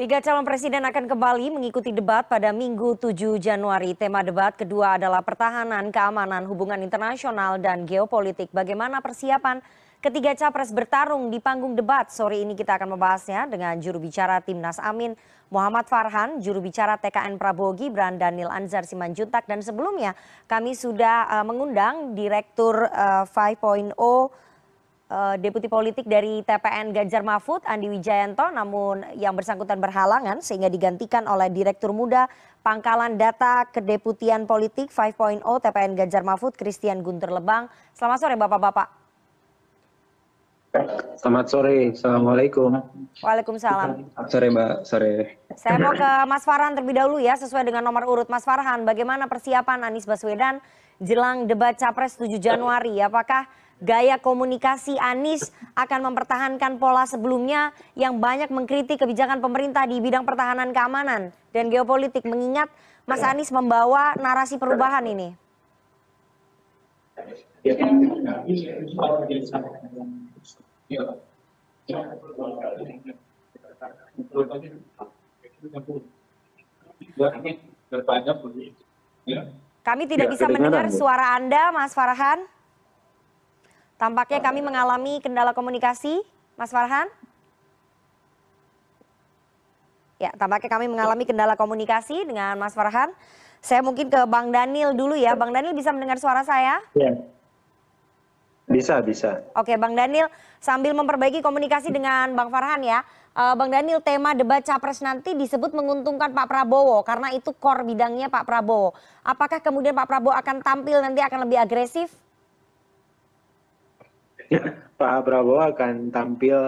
Tiga calon presiden akan kembali mengikuti debat pada Minggu 7 Januari. Tema debat kedua adalah pertahanan, keamanan, hubungan internasional, dan geopolitik. Bagaimana persiapan ketiga capres bertarung di panggung debat? Sore ini kita akan membahasnya dengan juru bicara Timnas Amin, Muhammad Farhan, juru bicara TKN Prabowo Gibran, Daniel Anzar Simanjuntak. Dan sebelumnya kami sudah mengundang Direktur 5.0 Deputi Politik dari TPN Ganjar Mahfud, Andi Wijayanto, namun yang bersangkutan berhalangan sehingga digantikan oleh Direktur Muda Pangkalan Data Kedeputian Politik 5.0 TPN Ganjar Mahfud, Christian Guntur Lebang. Selamat sore Bapak-Bapak. Selamat sore, Assalamualaikum. Waalaikumsalam. Sore Mbak, sore. Saya mau ke Mas Farhan terlebih dahulu ya, sesuai dengan nomor urut. Mas Farhan, bagaimana persiapan Anies Baswedan jelang debat Capres 7 Januari? Apakah gaya komunikasi Anies akan mempertahankan pola sebelumnya yang banyak mengkritik kebijakan pemerintah di bidang pertahanan, keamanan, dan geopolitik, mengingat Mas Anies membawa narasi perubahan ini? Kami tidak bisa mendengar suara Anda, Mas Farhan. Tampaknya kami mengalami kendala komunikasi, Mas Farhan. Ya, tampaknya kami mengalami kendala komunikasi dengan Mas Farhan. Saya mungkin ke Bang Daniel dulu ya. Bang Daniel bisa mendengar suara saya? Ya. Bisa. Oke, Bang Daniel, sambil memperbaiki komunikasi dengan Bang Farhan ya. Bang Daniel, tema debat Capres nanti disebut menguntungkan Pak Prabowo karena itu core bidangnya Pak Prabowo. Apakah kemudian Pak Prabowo akan tampil nanti akan lebih agresif? Pak Prabowo akan tampil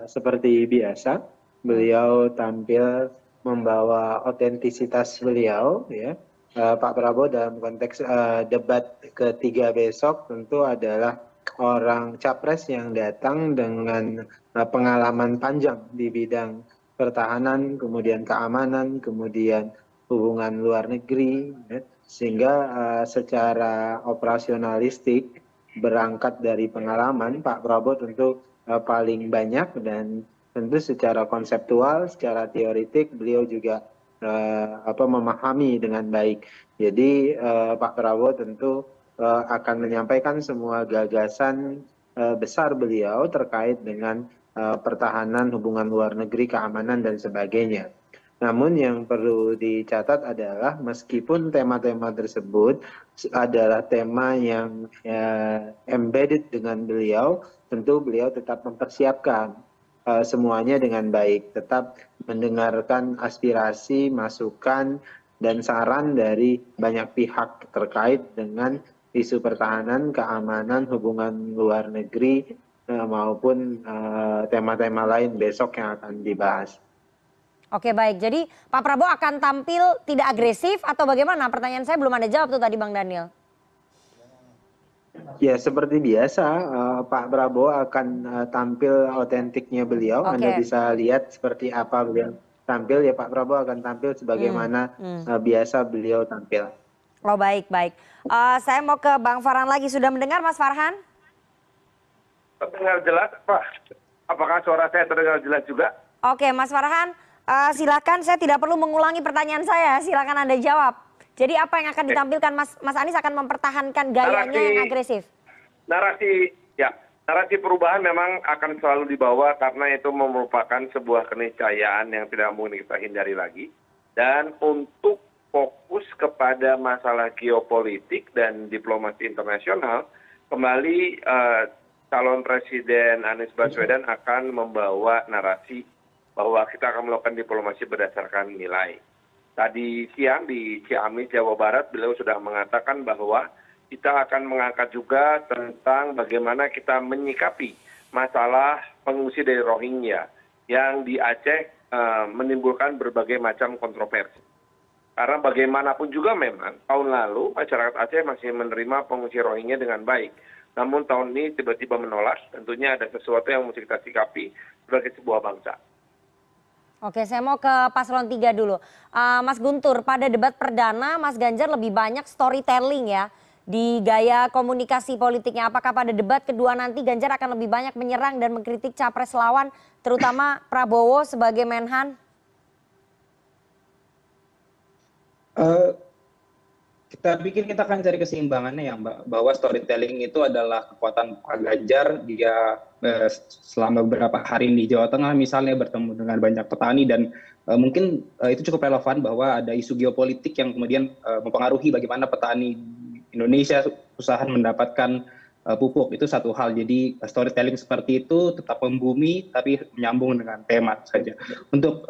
seperti biasa. Beliau tampil membawa otentisitas beliau, ya. Pak Prabowo dalam konteks debat ketiga besok tentu adalah orang capres yang datang dengan pengalaman panjang di bidang pertahanan, kemudian keamanan, kemudian hubungan luar negeri, ya. Sehingga secara operasionalistik berangkat dari pengalaman, Pak Prabowo tentu paling banyak, dan tentu secara konseptual, secara teoritik beliau juga memahami dengan baik. Jadi Pak Prabowo tentu akan menyampaikan semua gagasan besar beliau terkait dengan pertahanan, hubungan luar negeri, keamanan, dan sebagainya. Namun yang perlu dicatat adalah meskipun tema-tema tersebut adalah tema yang embedded dengan beliau, tentu beliau tetap mempersiapkan semuanya dengan baik, tetap mendengarkan aspirasi, masukan, dan saran dari banyak pihak terkait dengan isu pertahanan, keamanan, hubungan luar negeri, maupun tema-tema lain besok yang akan dibahas. Oke, baik. Jadi Pak Prabowo akan tampil tidak agresif atau bagaimana? Pertanyaan saya belum ada jawab tuh tadi Bang Daniel. Ya, seperti biasa Pak Prabowo akan tampil otentiknya beliau. Anda bisa lihat seperti apa beliau tampil, ya Pak Prabowo akan tampil sebagaimana biasa beliau tampil. Oh, baik. Saya mau ke Bang Farhan lagi. Sudah mendengar Mas Farhan? Terdengar jelas, Pak. Apakah suara saya terdengar jelas juga? Oke, Mas Farhan, silakan. Saya tidak perlu mengulangi pertanyaan saya. Silakan Anda jawab. Jadi apa yang akan ditampilkan Mas Anies akan mempertahankan gayanya yang agresif? Narasi perubahan memang akan selalu dibawa karena itu merupakan sebuah keniscayaan yang tidak mungkin kita hindari lagi. Dan untuk fokus kepada masalah geopolitik dan diplomasi internasional, kembali calon Presiden Anies Baswedan akan membawa narasi bahwa kita akan melakukan diplomasi berdasarkan nilai. Tadi siang di Ciamis, Jawa Barat, beliau sudah mengatakan bahwa kita akan mengangkat juga tentang bagaimana kita menyikapi masalah pengungsi dari Rohingya yang di Aceh menimbulkan berbagai macam kontroversi. Karena bagaimanapun juga memang tahun lalu masyarakat Aceh masih menerima pengungsi Rohingya dengan baik. Namun tahun ini tiba-tiba menolak, tentunya ada sesuatu yang mesti kita sikapi sebagai sebuah bangsa. Oke, saya mau ke paslon 3 dulu. Mas Guntur, pada debat perdana Mas Ganjar lebih banyak storytelling ya di gaya komunikasi politiknya. Apakah pada debat kedua nanti Ganjar akan lebih banyak menyerang dan mengkritik capres lawan, terutama Prabowo sebagai Menhan? Eh, Kita pikir kita akan cari keseimbangannya ya Mbak, bahwa storytelling itu adalah kekuatan Pak Ganjar. Dia selama beberapa hari di Jawa Tengah misalnya bertemu dengan banyak petani dan mungkin itu cukup relevan bahwa ada isu geopolitik yang kemudian mempengaruhi bagaimana petani Indonesia usaha mendapatkan pupuk. Itu satu hal. Jadi storytelling seperti itu tetap membumi tapi menyambung dengan tema saja. Untuk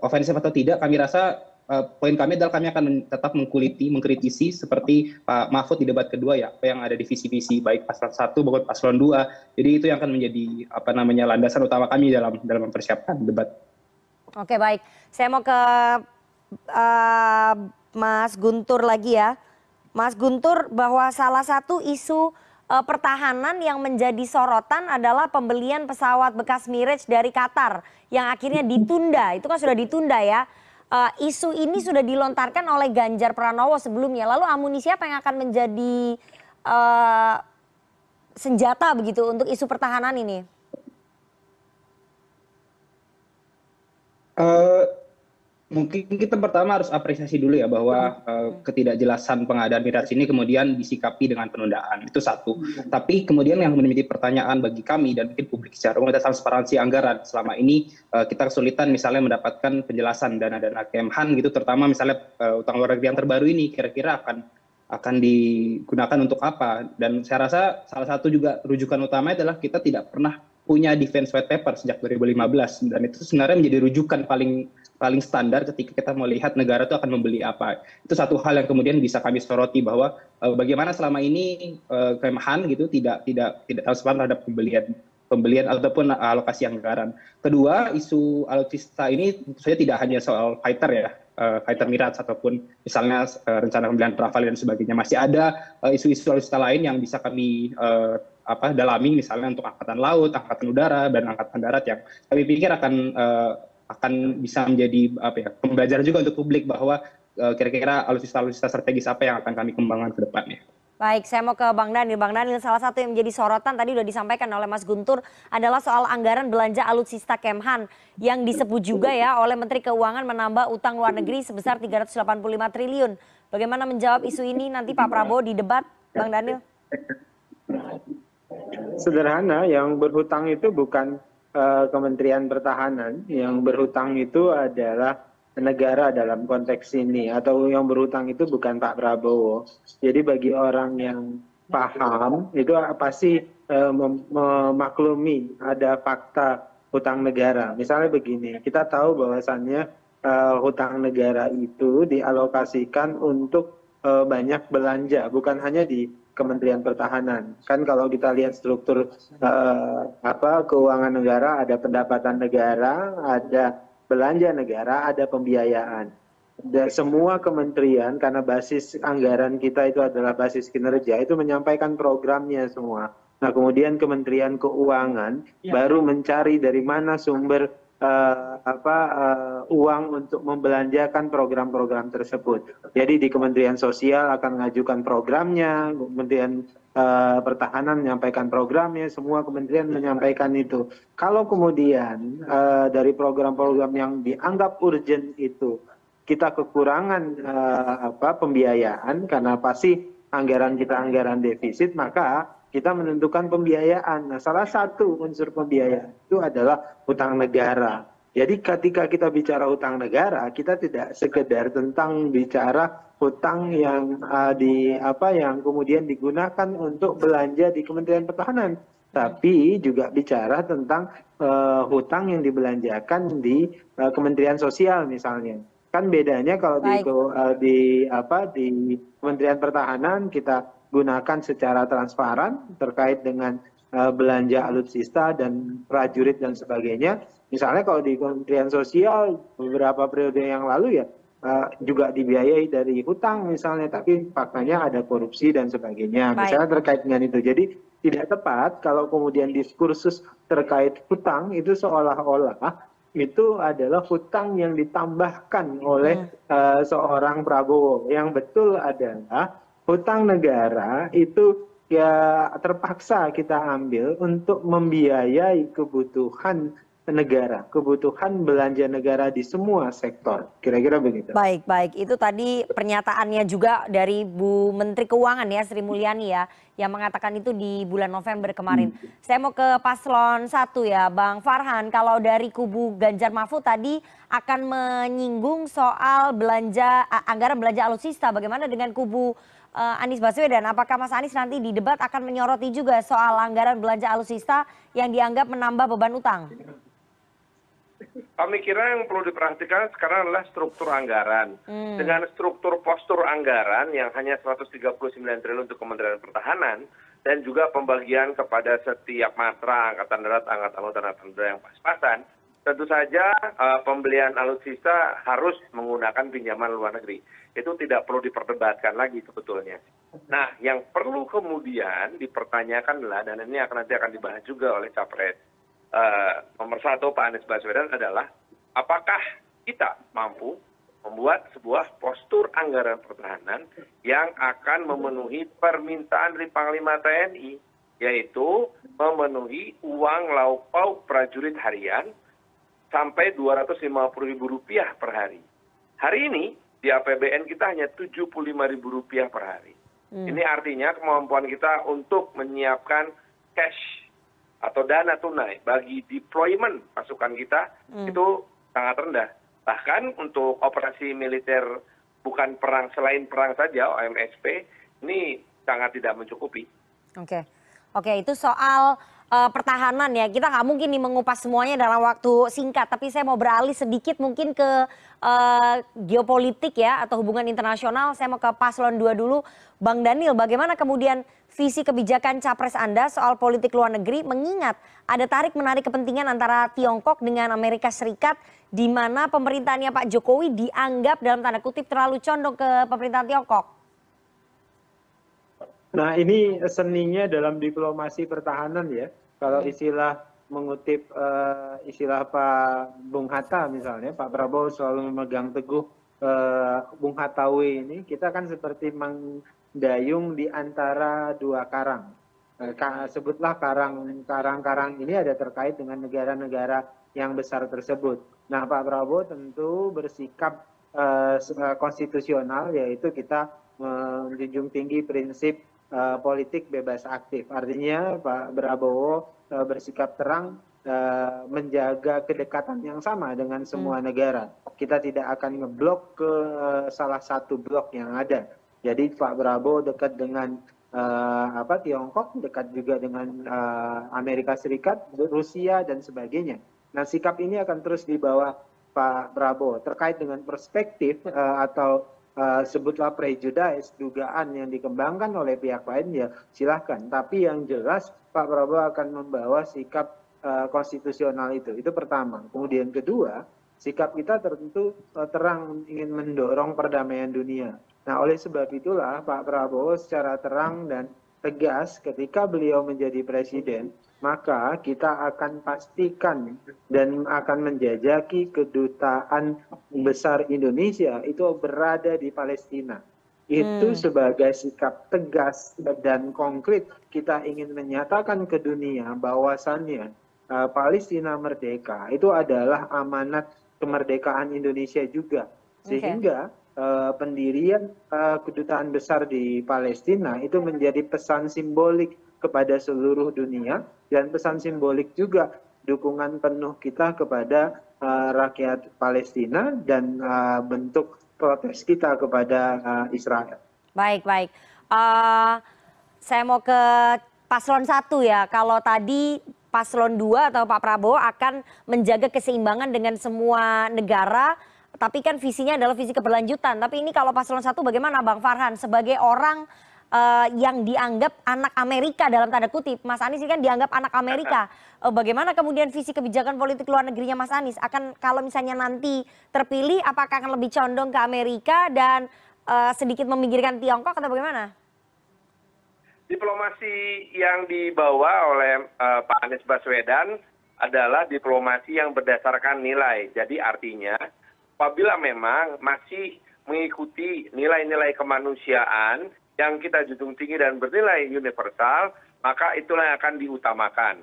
ofensif atau tidak, kami rasa poin kami adalah kami akan tetap mengkritisi seperti Pak Mahfud di debat kedua ya, apa yang ada di visi-visi baik paslon 1 maupun paslon 2. Jadi itu yang akan menjadi landasan utama kami dalam mempersiapkan debat. Oke, baik. Saya mau ke Mas Guntur lagi ya. Mas Guntur, bahwa salah satu isu pertahanan yang menjadi sorotan adalah pembelian pesawat bekas Mirage dari Qatar yang akhirnya ditunda. Itu kan sudah ditunda ya. Isu ini sudah dilontarkan oleh Ganjar Pranowo sebelumnya. Lalu amunisi apa yang akan menjadi senjata begitu untuk isu pertahanan ini? Mungkin kita pertama harus apresiasi dulu ya bahwa ketidakjelasan pengadaan Mirage ini kemudian disikapi dengan penundaan. Itu satu. Tapi kemudian yang menjadi pertanyaan bagi kami dan mungkin publik secara umum adalah transparansi anggaran. Selama ini kita kesulitan misalnya mendapatkan penjelasan dana-dana Kemhan gitu, terutama misalnya utang luar negeri yang terbaru ini kira-kira akan digunakan untuk apa. Dan saya rasa salah satu juga rujukan utama adalah kita tidak pernah punya defense white paper sejak 2015 dan itu sebenarnya menjadi rujukan paling standar ketika kita melihat negara itu akan membeli apa. Itu satu hal yang kemudian bisa kami soroti bahwa bagaimana selama ini Kemhan gitu tidak transparan terhadap pembelian ataupun alokasi anggaran. Kedua, isu alutsista ini tentu saja tidak hanya soal fighter ya, fighter Mirage ataupun misalnya rencana pembelian Rafale dan sebagainya. Masih ada isu-isu alutsista lain yang bisa kami dalami misalnya untuk angkatan laut, angkatan udara dan angkatan darat yang kami pikir akan bisa menjadi pembelajaran juga untuk publik bahwa kira-kira alutsista strategis apa yang akan kami kembangkan ke depannya. Baik, saya mau ke Bang Daniel. Bang Daniel, salah satu yang menjadi sorotan tadi sudah disampaikan oleh Mas Guntur adalah soal anggaran belanja alutsista Kemhan yang disebut juga ya oleh Menteri Keuangan menambah utang luar negeri sebesar 385 triliun. Bagaimana menjawab isu ini nanti Pak Prabowo di debat, Bang Daniel? Sederhana, yang berhutang itu bukan Kementerian Pertahanan, yang berhutang itu adalah negara dalam konteks ini, atau yang berhutang itu bukan Pak Prabowo. Jadi bagi orang yang paham itu pasti memaklumi ada fakta hutang negara. Misalnya begini, kita tahu bahwasannya hutang negara itu dialokasikan untuk banyak belanja, bukan hanya di Kementerian Pertahanan. Kan kalau kita lihat struktur keuangan negara, ada pendapatan negara, ada belanja negara, ada pembiayaan. Dan semua kementerian, karena basis anggaran kita itu adalah basis kinerja, itu menyampaikan programnya semua. Nah, kemudian Kementerian Keuangan baru mencari dari mana sumber uang untuk membelanjakan program-program tersebut. Jadi di Kementerian Sosial akan mengajukan programnya, Kementerian Pertahanan menyampaikan programnya, semua kementerian menyampaikan itu. Kalau kemudian dari program-program yang dianggap urgent itu kita kekurangan pembiayaan karena pasti anggaran kita anggaran defisit, maka kita menentukan pembiayaan. Nah, salah satu unsur pembiayaan itu adalah hutang negara. Jadi ketika kita bicara hutang negara, kita tidak sekedar tentang bicara hutang yang yang kemudian digunakan untuk belanja di Kementerian Pertahanan, tapi juga bicara tentang hutang yang dibelanjakan di Kementerian Sosial misalnya. Kan bedanya kalau di Kementerian Pertahanan kita gunakan secara transparan terkait dengan belanja alutsista dan prajurit dan sebagainya. Misalnya kalau di Kementerian Sosial beberapa periode yang lalu ya juga dibiayai dari hutang misalnya, tapi faktanya ada korupsi dan sebagainya. Misalnya terkait dengan itu. Jadi tidak tepat kalau kemudian diskursus terkait hutang itu seolah-olah itu adalah hutang yang ditambahkan oleh seorang Prabowo. Yang betul adalah hutang negara itu ya terpaksa kita ambil untuk membiayai kebutuhan negara, kebutuhan belanja negara di semua sektor. Kira-kira begitu. Baik, baik. Itu tadi pernyataannya juga dari Bu Menteri Keuangan ya, Sri Mulyani ya, yang mengatakan itu di bulan November kemarin. Saya mau ke paslon 1 ya, Bang Farhan. Kalau dari kubu Ganjar Mahfud tadi akan menyinggung soal anggaran belanja alutsista. Bagaimana dengan kubu Anies Baswedan? Apakah Mas Anies nanti di debat akan menyoroti juga soal anggaran belanja alutsista yang dianggap menambah beban utang? Kami kira yang perlu diperhatikan sekarang adalah struktur anggaran. Dengan struktur postur anggaran yang hanya 139 triliun untuk Kementerian Pertahanan dan juga pembagian kepada setiap matra Angkatan Darat, Angkatan Laut, dan Angkatan Udara yang pas-pasan, tentu saja pembelian alutsista harus menggunakan pinjaman luar negeri. Itu tidak perlu diperdebatkan lagi sebetulnya. Nah, yang perlu kemudian dipertanyakan adalah, dan ini nanti akan dibahas juga oleh Capres nomor 1 Pak Anies Baswedan adalah apakah kita mampu membuat sebuah postur anggaran pertahanan yang akan memenuhi permintaan dari Panglima TNI, yaitu memenuhi uang lauk pauk prajurit harian sampai Rp250.000 per hari. Hari ini di APBN kita hanya Rp75.000 per hari. Ini artinya kemampuan kita untuk menyiapkan cash atau dana tunai bagi deployment pasukan kita itu sangat rendah. Bahkan untuk operasi militer bukan perang, selain perang saja, OMSP, ini sangat tidak mencukupi. Oke, itu soal pertahanan ya. Kita nggak mungkin nih mengupas semuanya dalam waktu singkat, tapi saya mau beralih sedikit mungkin ke geopolitik ya, atau hubungan internasional. Saya mau ke paslon 2 dulu. Bang Daniel, bagaimana kemudian visi kebijakan capres Anda soal politik luar negeri, mengingat ada tarik-menarik kepentingan antara Tiongkok dengan Amerika Serikat, di mana pemerintahannya Pak Jokowi dianggap dalam tanda kutip terlalu condong ke pemerintahan Tiongkok? Nah, ini seninya dalam diplomasi pertahanan ya. Kalau istilah mengutip istilah Pak Bung Hatta misalnya, Pak Prabowo selalu memegang teguh Bung Hattawi ini, kita kan seperti mendayung di antara dua karang. Sebutlah karang-karang ini ada terkait dengan negara-negara yang besar tersebut. Nah, Pak Prabowo tentu bersikap konstitusional, yaitu kita menjunjung tinggi prinsip politik bebas aktif. Artinya Pak Prabowo bersikap terang menjaga kedekatan yang sama dengan semua negara. Kita tidak akan ngeblok ke salah satu blok yang ada. Jadi Pak Prabowo dekat dengan Tiongkok, dekat juga dengan Amerika Serikat, Rusia, dan sebagainya. Nah, sikap ini akan terus dibawa Pak Prabowo terkait dengan perspektif atau sebutlah prejudice, dugaan yang dikembangkan oleh pihak lain, ya silahkan. Tapi yang jelas Pak Prabowo akan membawa sikap konstitusional itu pertama. Kemudian kedua, sikap kita tentu terang ingin mendorong perdamaian dunia. Nah, oleh sebab itulah Pak Prabowo secara terang dan tegas ketika beliau menjadi presiden, maka kita akan pastikan dan akan menjajaki kedutaan besar Indonesia itu berada di Palestina. Itu sebagai sikap tegas dan konkret kita ingin menyatakan ke dunia bahwasannya Palestina merdeka itu adalah amanat kemerdekaan Indonesia juga. Sehingga pendirian kedutaan besar di Palestina itu menjadi pesan simbolik kepada seluruh dunia, dan pesan simbolik juga dukungan penuh kita kepada rakyat Palestina dan bentuk protes kita kepada Israel. Baik. Saya mau ke paslon 1 ya. Kalau tadi paslon 2 atau Pak Prabowo akan menjaga keseimbangan dengan semua negara, tapi kan visinya adalah visi keberlanjutan. Tapi ini kalau paslon 1 bagaimana Bang Farhan? Sebagai orang yang dianggap anak Amerika dalam tanda kutip, Mas Anies ini kan dianggap anak Amerika. Bagaimana kemudian visi kebijakan politik luar negerinya Mas Anies? Akan kalau misalnya nanti terpilih, apakah akan lebih condong ke Amerika dan sedikit memikirkan Tiongkok atau bagaimana? Diplomasi yang dibawa oleh Pak Anies Baswedan adalah diplomasi yang berdasarkan nilai. Jadi artinya apabila memang masih mengikuti nilai-nilai kemanusiaan yang kita junjung tinggi dan bernilai universal, maka itulah yang akan diutamakan.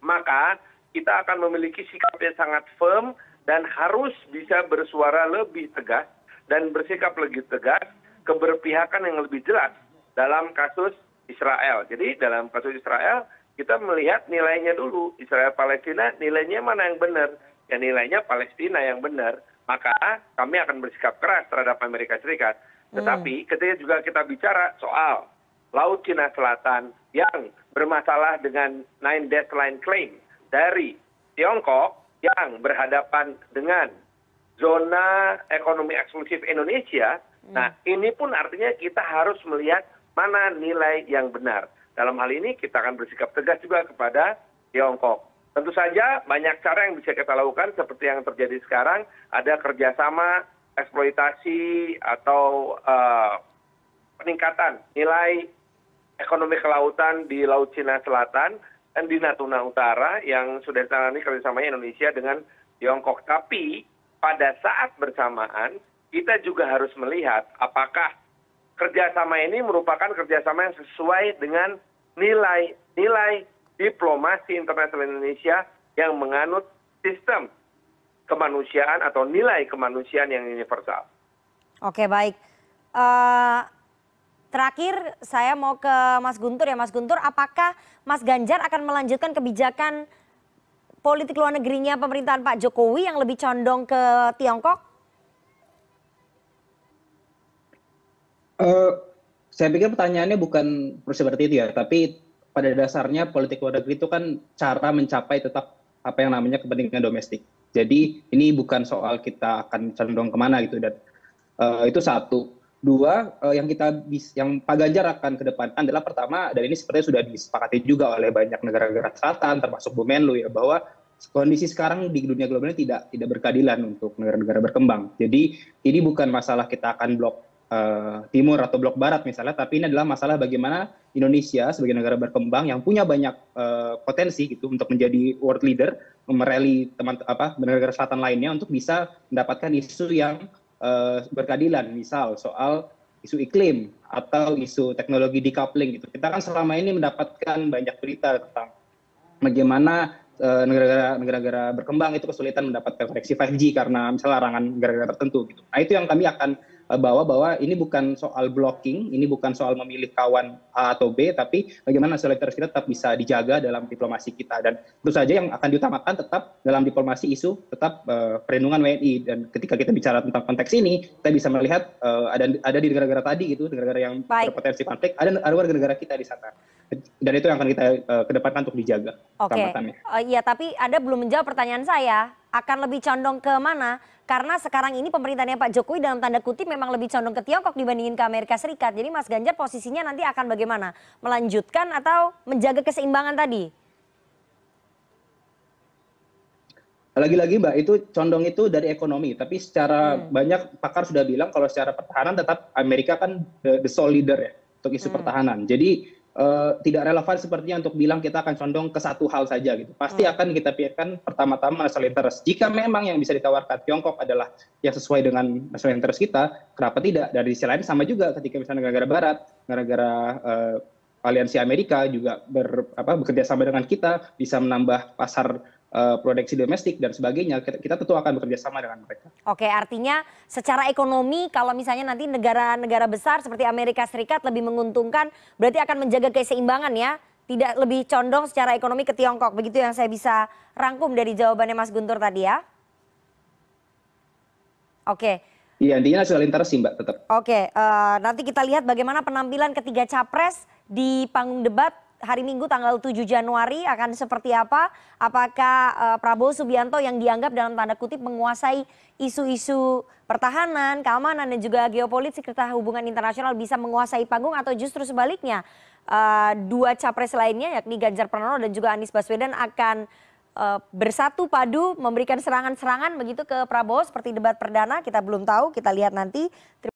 Maka kita akan memiliki sikap yang sangat firm dan harus bisa bersuara lebih tegas dan bersikap lebih tegas, keberpihakan yang lebih jelas dalam kasus Israel. Jadi dalam kasus Israel kita melihat nilainya dulu, Israel Palestina nilainya mana yang benar, ya nilainya Palestina yang benar, maka kami akan bersikap keras terhadap Amerika Serikat. Tetapi ketika juga kita bicara soal Laut Cina Selatan yang bermasalah dengan Nine Dash Line Claim dari Tiongkok yang berhadapan dengan zona ekonomi eksklusif Indonesia, nah ini pun artinya kita harus melihat mana nilai yang benar. Dalam hal ini kita akan bersikap tegas juga kepada Tiongkok. Tentu saja banyak cara yang bisa kita lakukan seperti yang terjadi sekarang, ada kerjasama, eksploitasi, atau peningkatan nilai ekonomi kelautan di Laut Cina Selatan dan di Natuna Utara yang sudah ditangani kerjasamanya Indonesia dengan Tiongkok. Tapi pada saat bersamaan kita juga harus melihat apakah kerjasama ini merupakan kerjasama yang sesuai dengan nilai diplomasi internasional Indonesia yang menganut sistem kemanusiaan atau nilai kemanusiaan yang universal. Oke, baik. Terakhir saya mau ke Mas Guntur ya. Mas Guntur, apakah Mas Ganjar akan melanjutkan kebijakan politik luar negerinya pemerintahan Pak Jokowi yang lebih condong ke Tiongkok? Saya pikir pertanyaannya bukan seperti itu ya, tapi pada dasarnya politik luar negeri itu kan cara mencapai tetap apa yang namanya kepentingan domestik. Jadi ini bukan soal kita akan condong kemana gitu, dan itu satu. Dua, yang Pak Ganjar akan kedepankan adalah pertama, dan ini sepertinya sudah disepakati juga oleh banyak negara-negara selatan, termasuk Bu Menlu ya, bahwa kondisi sekarang di dunia global ini tidak berkeadilan untuk negara-negara berkembang. Jadi ini bukan masalah kita akan blok timur atau blok barat misalnya, tapi ini adalah masalah bagaimana Indonesia sebagai negara berkembang yang punya banyak potensi gitu untuk menjadi world leader, mereli negara selatan lainnya untuk bisa mendapatkan isu yang berkeadilan, misal soal isu iklim atau isu teknologi decoupling gitu. Kita kan selama ini mendapatkan banyak berita tentang bagaimana negara-negara berkembang itu kesulitan mendapatkan koneksi 5G karena misalnya larangan negara-negara tertentu gitu. Nah itu yang kami akan bawa bahwa ini bukan soal blocking, ini bukan soal memilih kawan A atau B, tapi bagaimana solidaritas kita tetap bisa dijaga dalam diplomasi kita. Dan tentu saja yang akan diutamakan tetap dalam diplomasi isu tetap perlindungan WNI. Dan ketika kita bicara tentang konteks ini, kita bisa melihat ada di negara-negara tadi gitu, negara-negara yang berpotensi konflik, ada warga-negara kita di sana. Dan itu yang akan kita kedepankan untuk dijaga. Oke, iya, tapi Anda belum menjawab pertanyaan saya. Akan lebih condong ke mana? Karena sekarang ini pemerintahnya Pak Jokowi dalam tanda kutip memang lebih condong ke Tiongkok dibandingin ke Amerika Serikat. Jadi Mas Ganjar posisinya nanti akan bagaimana? Melanjutkan atau menjaga keseimbangan tadi? Lagi-lagi Mbak, itu condong itu dari ekonomi. Tapi secara banyak pakar sudah bilang kalau secara pertahanan tetap Amerika kan the sole leader ya untuk isu pertahanan. Jadi tidak relevan sepertinya untuk bilang kita akan condong ke satu hal saja gitu. Pasti akan kita pikirkan pertama-tama national interest. Jika memang yang bisa ditawarkan Tiongkok adalah yang sesuai dengan national interest kita, kenapa tidak? Dari sisi lain sama juga ketika misalnya negara-negara barat, negara-negara aliansi Amerika juga bekerja sama dengan kita, bisa menambah pasar produksi domestik dan sebagainya, kita tentu akan bekerja sama dengan mereka. Oke, artinya secara ekonomi kalau misalnya nanti negara-negara besar seperti Amerika Serikat lebih menguntungkan, berarti akan menjaga keseimbangan ya, tidak lebih condong secara ekonomi ke Tiongkok. Begitu yang saya bisa rangkum dari jawabannya Mas Guntur tadi ya. Oke. Iya, intinya national interest sih Mbak tetap. Oke, nanti kita lihat bagaimana penampilan ketiga capres di panggung debat hari Minggu tanggal 7 Januari akan seperti apa? Apakah Prabowo Subianto yang dianggap dalam tanda kutip menguasai isu-isu pertahanan, keamanan dan juga geopolitik serta hubungan internasional bisa menguasai panggung atau justru sebaliknya dua capres lainnya yakni Ganjar Pranowo dan juga Anies Baswedan akan bersatu padu memberikan serangan-serangan begitu ke Prabowo seperti debat perdana, kita belum tahu, kita lihat nanti.